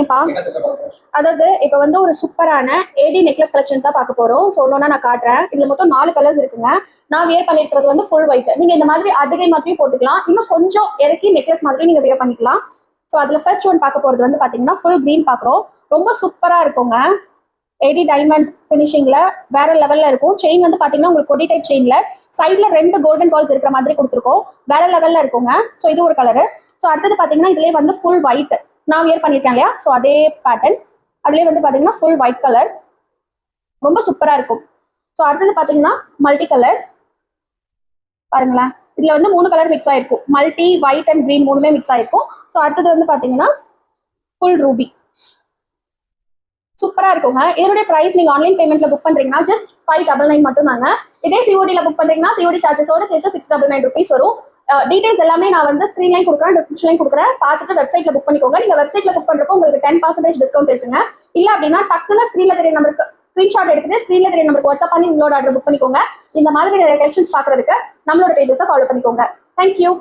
ஏன்பா அதாவது இப்போ வந்து ஒரு சூப்பரான ஏடி நெக்லஸ் கலெக்ஷன் தான் பார்க்க போறோம். சொல்லணும்னா நான் காட்டுறேன். இதுல மொத்தம் 4 கலர்ஸ் இருக்குங்க. நான் வியர் பண்ணிருக்கிறது வந்து ஃபுல் ஒயிட். நீங்க இந்த மாதிரி அடுகை மாதிரியும் போட்டுக்கலாம், இன்னும் கொஞ்சம் இறக்கி நெக்லஸ் மாதிரி நீங்க வியர் பண்ணிக்கலாம். ஸோ அதுல ஃபர்ஸ்ட் ஒன் பார்க்க போறது வந்து பாத்தீங்கன்னா ஃபுல் கிரீன் பார்க்குறோம். ரொம்ப சூப்பரா இருக்குங்க. ஏடி டைமண்ட் ஃபினிஷிங்ல வேற லெவல்ல இருக்கும். செயின் வந்து பாத்தீங்கன்னா உங்களுக்கு கொடி டைப் செயின்ல சைட்ல 2 கோல்டன் பால்ஸ் இருக்கிற மாதிரி கொடுத்துருக்கோம். வேற லெவல்ல இருக்குங்க. ஸோ இது ஒரு கலரு. ஸோ அடுத்தது பாத்தீங்கன்னா இதுலயே வந்து ஃபுல் ஒயிட் நான் வியர் பண்ணிருக்கேன் இல்லையா, ஸோ அதே பேட்டர்ன். அதுலயே வந்து பாத்தீங்கன்னா ஃபுல் ஒயிட் கலர் ரொம்ப சூப்பரா இருக்கும். ஸோ அடுத்தது பாத்தீங்கன்னா மல்டி கலர் பாருங்களேன். இதுல வந்து 3 கலர் மிக்ஸ் ஆயிருக்கும். மல்டி ஒயிட் அண்ட் கிரீன் மூணுமே மிக்ஸ் ஆயிருக்கும். ஸோ அடுத்தது வந்து பாத்தீங்கன்னா ஃபுல் ரூபி சூப்பரா இருக்குங்க. இதனுடைய பிரைஸ் நீங்க ஆன்லைன் பேமெண்ட்ல புக் பண்றீங்கன்னா ஜஸ்ட் 599 மட்டும் தாங்க. இதே சிஓடில புக் பண்றீங்கன்னா சிஓடி சார்ஜஸோட சேர்த்து 699 ருபீஸ் வரும். டீடைல்ஸ் எல்லாமே நான் வந்து ஸ்க்ரீன்லையும் கொடுக்குறேன், டிஸ்கிரிப்ஷன்லையும் கொடுக்குறேன். பார்த்துட்டு வெப்சைட்ல புக் பண்ணிக்கோங்க. நீங்க வெப்சைட்ல புக் பண்றப்போ உங்களுக்கு 10% டிஸ்கவுண்ட் இருக்குங்க. இல்ல அப்படின்னா டக்குன்னு ஸ்க்ரீன்ல தெரிய நம்பருக்கு ஸ்கிரீன்ஷாட் எடுத்துட்டு ஸ்க்ரீன்ல தெரிய நம்பருக்கு வாட்ஸ்அப் பண்ணி உங்களோட ஆர்டர் புக் பண்ணிக்கோங்க. இந்த மாதிரி கலெக்ஷன்ஸ் பாக்குறதுக்கு நம்மளோட பேஜஸை ஃபாலோ பண்ணிக்கோங்க. தேங்க்யூ.